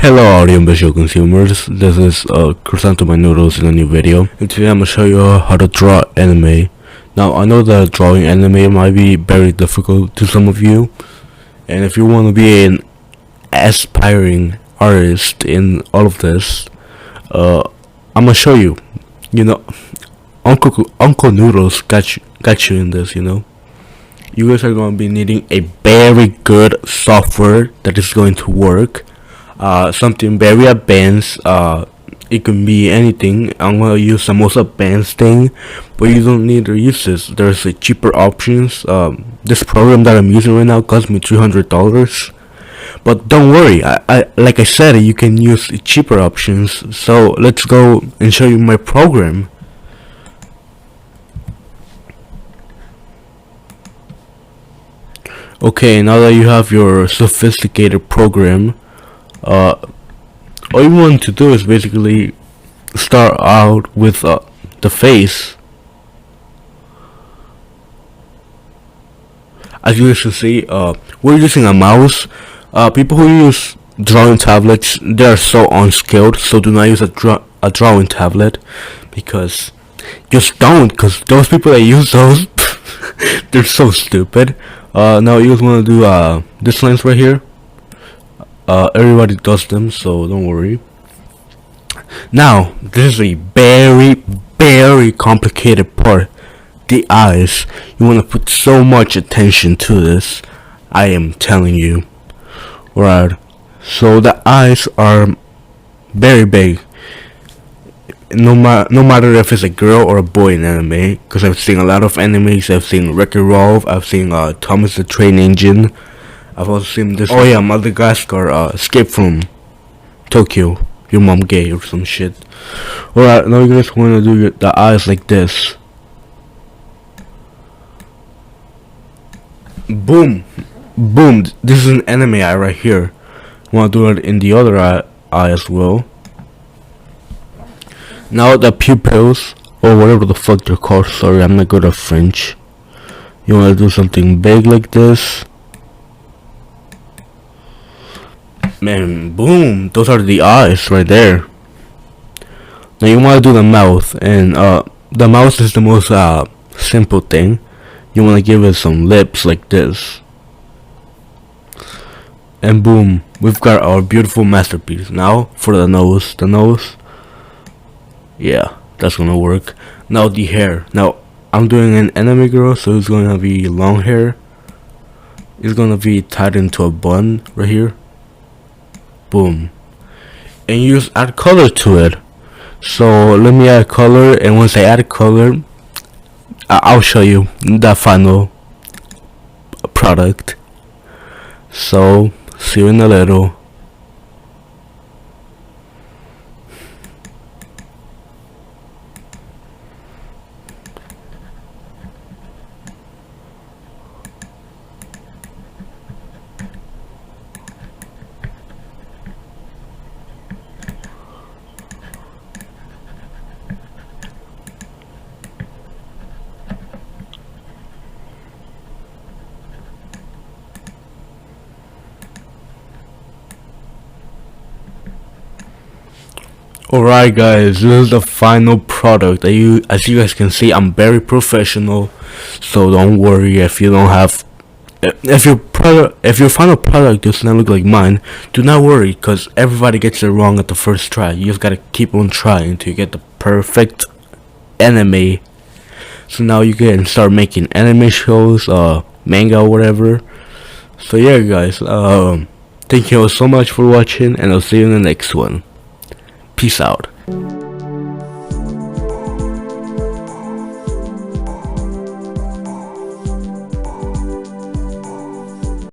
Hello audio and visual consumers, this is Chrysanthemum Noodles in a new video, and today I'm going to show you how to draw anime. Now I know that drawing anime might be very difficult to some of you, and if you want to be an aspiring artist in all of this, I'm going to show you. You know, Uncle Noodles got you in this, you know. You guys are going to be needing a very good software that is going to work. Something very advanced. It can be anything. I'm gonna use the most advanced thing, but you don't need to use this. There's cheaper options. This program that I'm using right now cost me $300, but don't worry. Like I said, you can use cheaper options. So let's go and show you my program. Okay, now that you have your sophisticated program, all you want to do is basically start out with the face. As you guys can see, we're using a mouse. People who use drawing tablets, they are so unskilled, so do not use a drawing tablet, because just don't, because those people that use those they're so stupid. Now you guys want to do this lines right here. Everybody does them, so don't worry. Now this is a very complicated part. The eyes. You want to put so much attention to this, I am telling you. Right, so the eyes are very big. No matter if it's a girl or a boy in anime, because I've seen a lot of animes. I've seen Wreck-It Ralph, I've seen Thomas the Train Engine, I've also seen this. Oh yeah, Madagascar, Escape from Tokyo, Your Mom Gay or some shit. Alright, now you guys want to do the eyes like this. Boom, boom. This is an anime eye right here. Want to do it in the other eye as well. Now the pupils, or whatever the fuck they're called. Sorry, I'm not good at French. You want to do something big like this. Man, boom, those are the eyes right there. Now you want to do the mouth, and the mouth is the most simple thing. You want to give it some lips like this, and boom, we've got our beautiful masterpiece. Now for the nose, yeah, that's gonna work. Now the hair. Now I'm doing an anime girl, so it's gonna be long hair. It's gonna be tied into a bun right here. Boom, and you just add color to it. So let me add color, and once I add color, I'll show you the final product. So see you in a little. Alright guys, this is the final product. As you guys can see, I'm very professional, so don't worry if you don't have, if your final product does not look like mine, do not worry, because everybody gets it wrong at the first try. You just gotta keep on trying until you get the perfect anime. So now you can start making anime shows, manga or whatever. So yeah guys, thank you all so much for watching, and I'll see you in the next one. Peace out.